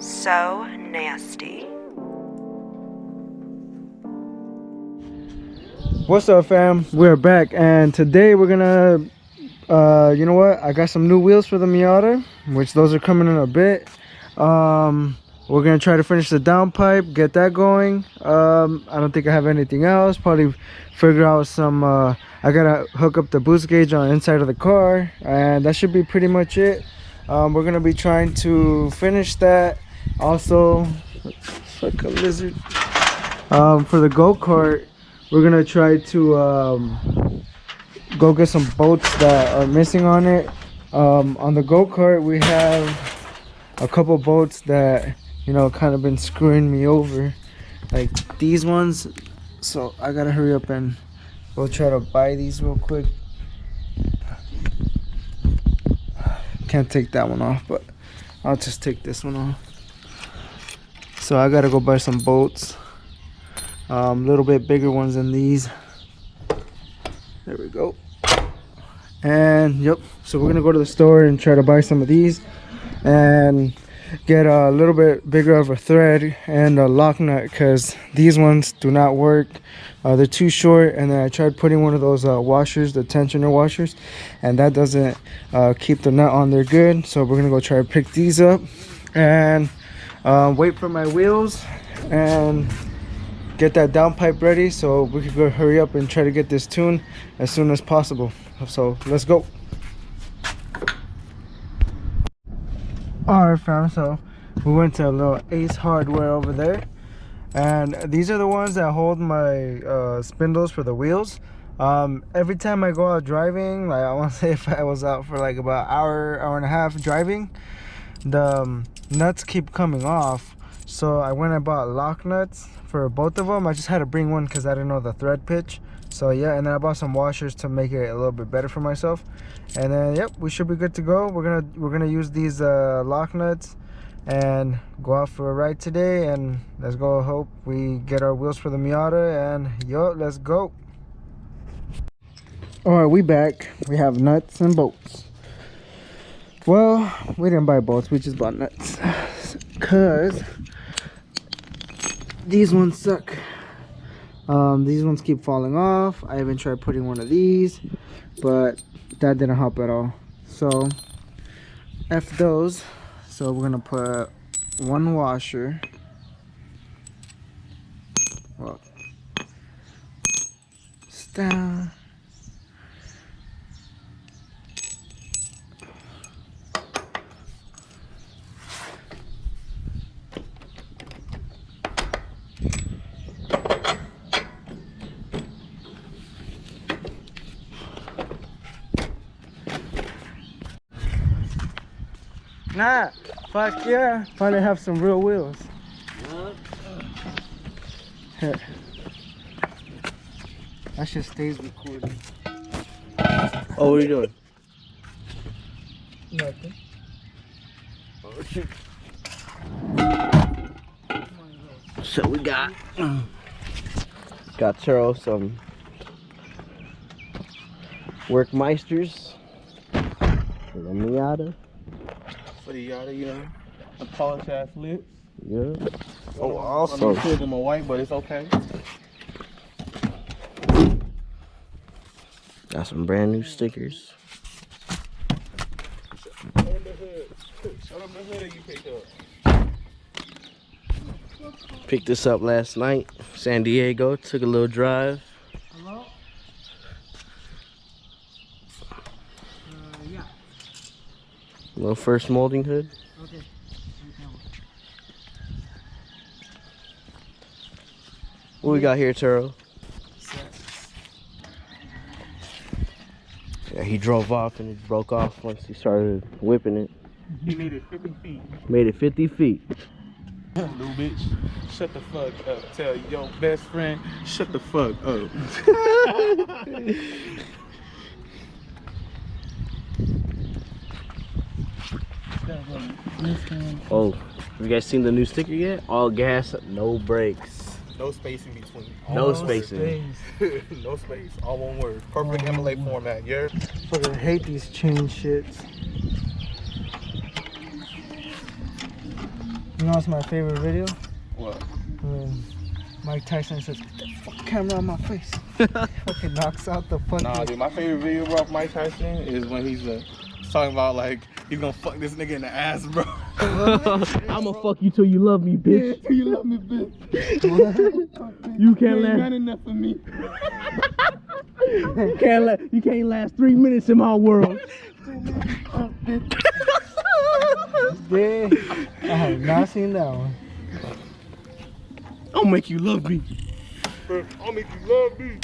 So nasty. What's up, fam? We're back, and today we're gonna you know what, I got some new wheels for the Miata, which those are coming in a bit. We're gonna try to finish the downpipe, get that going. I don't think I have anything else. Probably figure out some I gotta hook up the boost gauge on the inside of the car, and that should be pretty much it. We're gonna be trying to finish that. Also, it's like a lizard. For the go-kart, we're gonna try to go get some bolts that are missing on it. On the go-kart, we have a couple bolts that, you know, kind of been screwing me over, like these ones. So I gotta hurry up and we'll try to buy these real quick. Can't take that one off, but I'll just take this one off. So I gotta go buy some bolts, a little bit bigger ones than these. There we go. And yep, so we're gonna go to the store and try to buy some of these and get a little bit bigger of a thread and a lock nut, because these ones do not work. They're too short, and then I tried putting one of those washers, the tensioner washers, and that doesn't keep the nut on there good. So we're gonna go try to pick these up and wait for my wheels and get that downpipe ready so we can go hurry up and try to get this tuned as soon as possible. So let's go. Alright, fam, so we went to a little Ace Hardware over there, and these are the ones that hold my spindles for the wheels. Every time I go out driving, like I want to say if I was out for like about hour and a half driving, the nuts keep coming off. So I went and bought lock nuts for both of them. I just had to bring one because I didn't know the thread pitch. So yeah, and then I bought some washers to make it a little bit better for myself. And then yep, we should be good to go. We're gonna use these lock nuts and go out for a ride today, and let's go hope we get our wheels for the Miata. And yo, let's go. All right, we back. We have nuts and bolts. Well, we didn't buy bolts, we just bought nuts because these ones suck. These ones keep falling off. I even tried putting one of these, but that didn't help at all. So F those. So we're gonna put one washer. Well, it's down. Nah, fuck yeah. Finally have some real wheels. Here. That shit stays recording. Oh, what are you doing? Nothing. Oh, shit. So we got Turo some Workmeisters for the Miata. For the Miata, you know, the polished ass lips. Yeah. Oh, also, I'm them a white, but it's okay. got some brand new stickers. Show them the hood. Show them the hood you picked up. Picked this up last night, San Diego. Took a little drive. Hello? Yeah. Little first molding hood. Okay. What we got here, Turo? Yeah, he drove off and it broke off once he started whipping it. He made it 50 feet. Made it 50 feet. Little bitch, shut the fuck up. Tell your best friend, shut the fuck up. Oh, have you guys seen the new sticker yet? All gas, no brakes. No space in between. No spacing. No space. All one word. Perfect MLA format. Yeah. Fucking hate these chain shits. You know what's my favorite video? What? When Mike Tyson says, "Get the fuck camera on my face." Fucking knocks out the fucking. Nah, dude, my favorite video, bro, of Mike Tyson is when he's talking about like he's gonna fuck this nigga in the ass, bro. I'ma fuck you till you love me, bitch. You love me, bitch. You can't You ain't got last. enough for me. You can't last 3 minutes in my world. Yeah, I have not seen that one. I'll make you love me. Bro, I'll make you love me.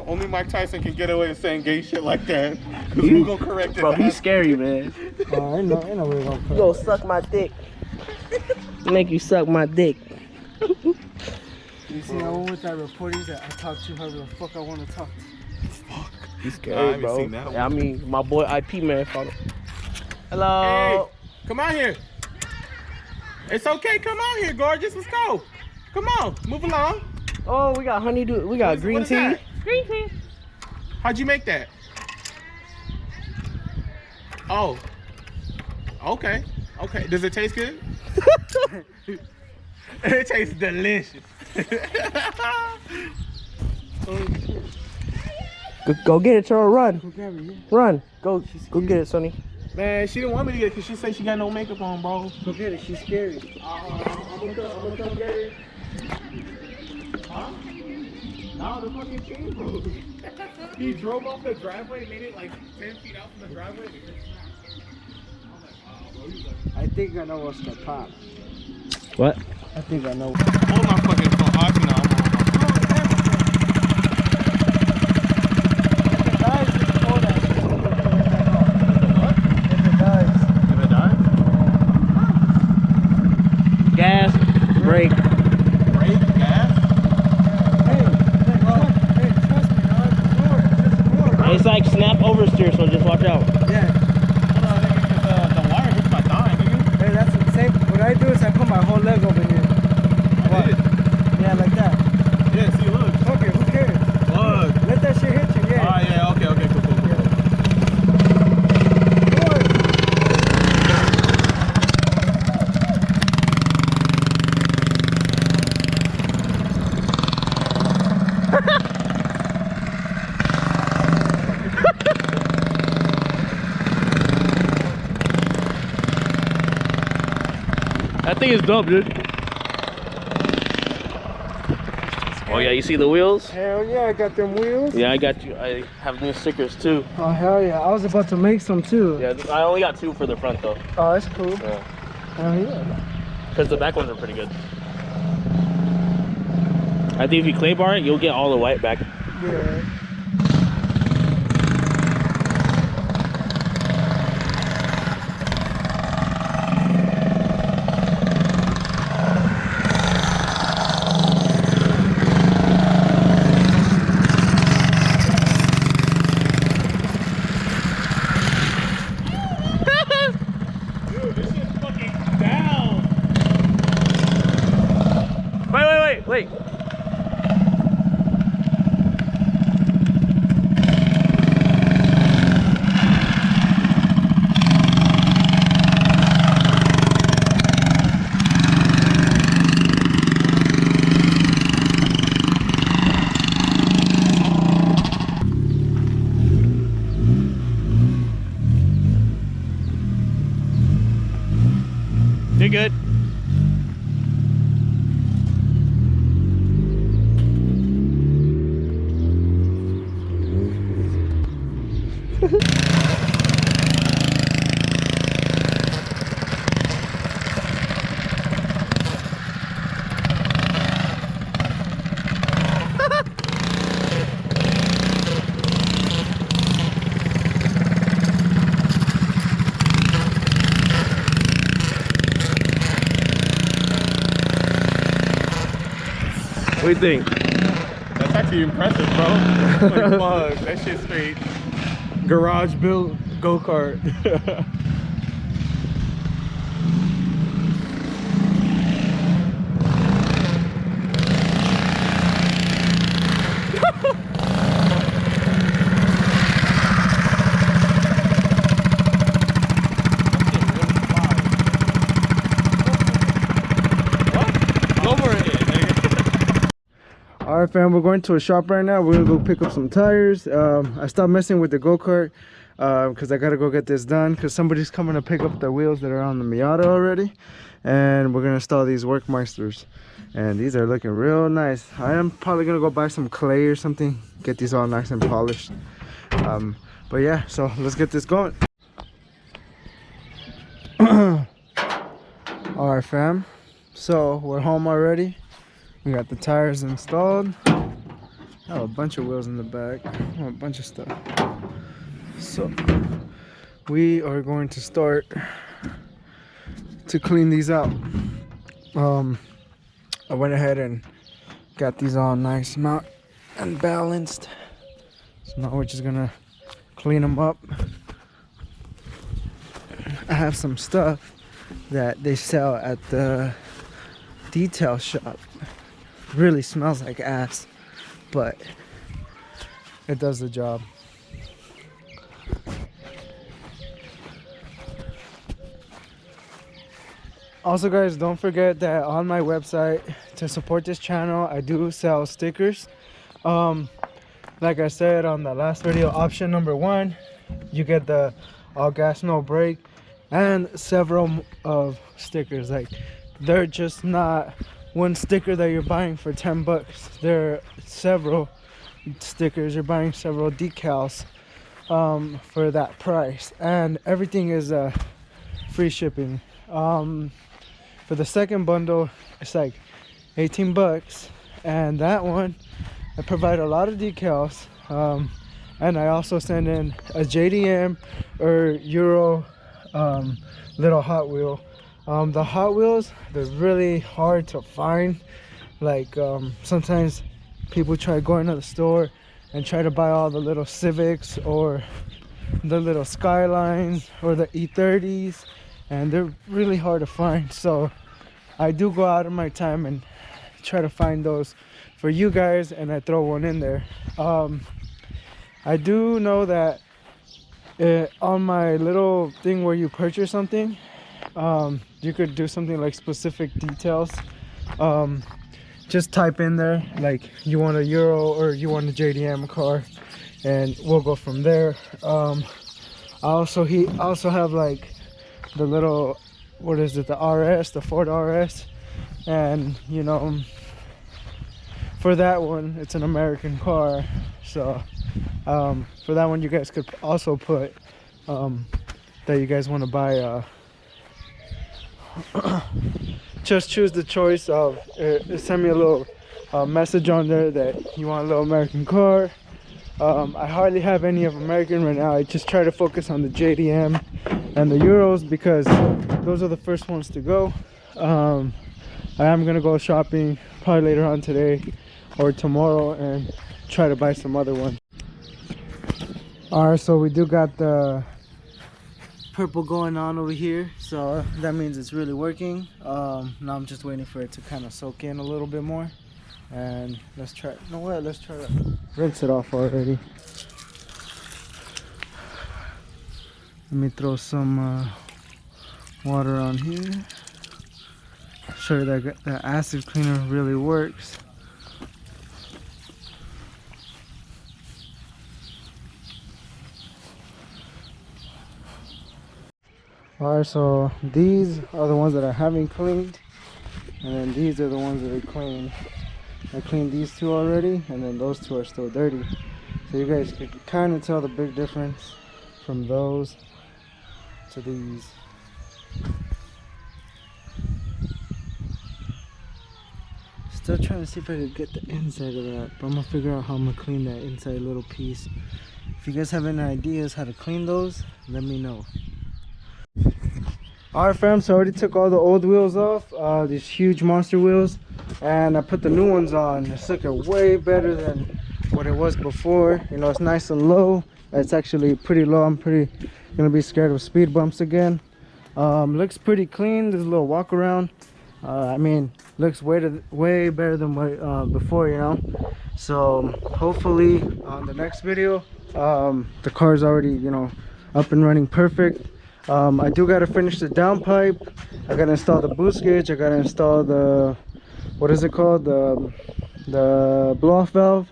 Only Mike Tyson can get away with saying gay shit like that. Cause we gonna correct it. Bro, he's scary, man. Oh, I know where we're gonna put Go it. suck my dick. Make you suck my dick. You see that one with that reporter that I talk to whoever the fuck I want to talk to? Fuck. He's Nah, I scary, haven't bro. seen that one. I mean, my boy IP man found him. Hello. Hey, come out here. It's okay. Come out here, gorgeous. Let's go. Come on, move along. Oh, we got honeydew. We got green What is tea. that? Green tea. How'd you make that? Oh. Okay. Okay. Does it taste good? It tastes delicious. Go get it, Charles. Run. Go grab it, yeah. Run. Go get it, Sonny. Man, she didn't want me to get it because she said she got no makeup on, bro. Go get it, she's scary. I'm gonna come get it. Huh? No, the fucking chain broke. He drove off the driveway, made it like 10 feet out from the driveway. I think I know what's the pop. What? I think I know. Hold my fucking phone. Oh, actually, no, I'm If it dies? Gas. Brake. Brake, gas? It's like snap oversteer, so just watch out. Yeah. Hold on, nigga, 'cause the wire hits my thigh, nigga. Hey, that's the same. What I do is I put my whole leg over here. I did. Yeah, like that. Yeah, see, look. Okay, who cares? Look. Let that shit hit you, yeah. Oh, yeah, okay, cool. That thing is dope, dude. Oh yeah, you see the wheels? Hell yeah, I got them wheels. Yeah, I got you. I have new stickers too. Oh hell yeah, I was about to make some too. Yeah, I only got 2 for the front though. Oh, that's cool. Yeah. Hell yeah. Because the back ones are pretty good. I think if you clay bar it, you'll get all the white back. Yeah. Dude, this shit's fucking down. Wait. You're good. What do you think? That's actually impressive, bro. Like, fuck, that shit's straight. Garage built go-kart. All right, fam, we're going to a shop right now. We're gonna go pick up some tires. I stopped messing with the go-kart because I gotta go get this done because somebody's coming to pick up the wheels that are on the Miata already, and we're gonna install these Workmeisters, and these are looking real nice. I am probably gonna go buy some clay or something, get these all nice and polished. But yeah, so let's get this going. All right, fam, so we're home already. We got the tires installed. I have a bunch of wheels in the back, a bunch of stuff. So we are going to start to clean these out. I went ahead and got these all nice mount and balanced. So now we're just gonna clean them up. I have some stuff that they sell at the detail shop. Really smells like ass, but it does the job. Also, guys, don't forget that on my website, to support this channel, I do sell stickers. Like I said on the last video, option number 1, you get the all gas no brake and several of stickers. Like, they're just not one sticker that you're buying for 10 bucks. There are several stickers. You're buying several decals for that price, and everything is free shipping. For the second bundle, it's like 18 bucks, and that one I provide a lot of decals, and I also send in a JDM or Euro little Hot Wheel. The Hot Wheels, they're really hard to find. Like, sometimes people try going to the store and try to buy all the little Civics or the little Skylines or the E30s, and they're really hard to find. So I do go out of my time and try to find those for you guys, and I throw one in there. I do know that on my little thing where you purchase something, you could do something like specific details. Just type in there like you want a Euro or you want a JDM car, and we'll go from there. I also have like the little, what is it, the RS, the Ford RS, and you know, for that one it's an American car, so for that one you guys could also put that you guys want to buy just choose the choice of send me a little message on there that you want a little American car. I hardly have any of American right now. I just try to focus on the JDM and the Euros because those are the first ones to go. I am gonna go shopping probably later on today or tomorrow and try to buy some other ones. Alright, so we do got the purple going on over here, so that means it's really working. Now I'm just waiting for it to kind of soak in a little bit more, and let's try, you know what, let's try to rinse it off already. Let me throw some water on here, show you that the acid cleaner really works. Alright, so these are the ones that I haven't cleaned, and then these are the ones that are clean. I cleaned these two already, and then those two are still dirty. So you guys can kind of tell the big difference from those to these. Still trying to see if I could get the inside of that, but I'm gonna figure out how I'm gonna clean that inside little piece. If you guys have any ideas how to clean those, let me know. Alright, fam, so I already took all the old wheels off, these huge monster wheels, and I put the new ones on. It's looking way better than what it was before. You know, it's nice and low. It's actually pretty low. I'm pretty gonna be scared of speed bumps again. Looks pretty clean. There's a little walk around. I mean, looks way better than what before, you know. So hopefully on the next video, the car's already, you know, up and running perfect. I do gotta finish the downpipe. I gotta install the boost gauge. I gotta install the, what is it called, the the blow-off valve.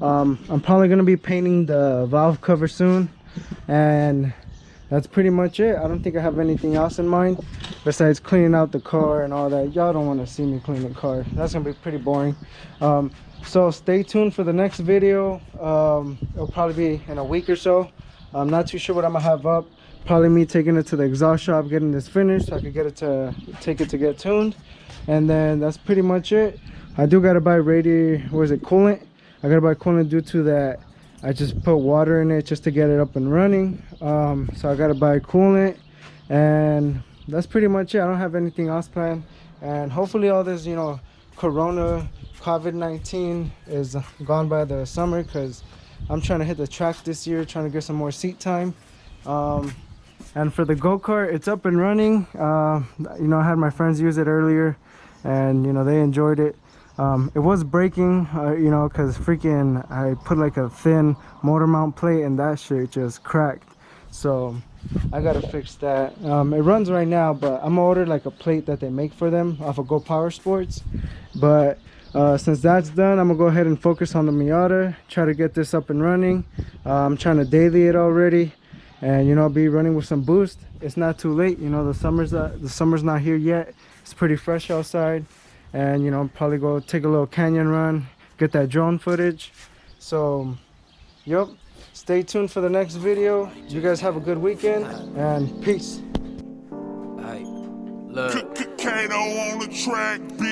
I'm probably gonna be painting the valve cover soon, and that's pretty much it. I don't think I have anything else in mind besides cleaning out the car and all that. Y'all don't want to see me clean the car. That's gonna be pretty boring. So stay tuned for the next video. It'll probably be in a week or so. I'm not too sure what I'm gonna have up. Probably me taking it to the exhaust shop, getting this finished so I could get it to get tuned, and then that's pretty much it. I do gotta buy coolant. I gotta buy coolant due to that I just put water in it just to get it up and running. So I gotta buy coolant, and that's pretty much it. I don't have anything else planned, and hopefully all this, you know, Corona, COVID-19 is gone by the summer, because I'm trying to hit the track this year, trying to get some more seat time. And for the go-kart, it's up and running. You know, I had my friends use it earlier, and you know, they enjoyed it. It was breaking, you know, because freaking I put like a thin motor mount plate and that shit just cracked. So I gotta fix that. It runs right now, but I'm gonna order like a plate that they make for them off of Go Power Sports. But since that's done, I'm gonna go ahead and focus on the Miata, try to get this up and running. I'm trying to daily it already, and you know, be running with some boost. It's not too late, you know, the summer's not here yet. It's pretty fresh outside, and you know, probably go take a little canyon run, get that drone footage. So yep, stay tuned for the next video. You guys have a good weekend, and peace. Look. Kano on the track, bitch.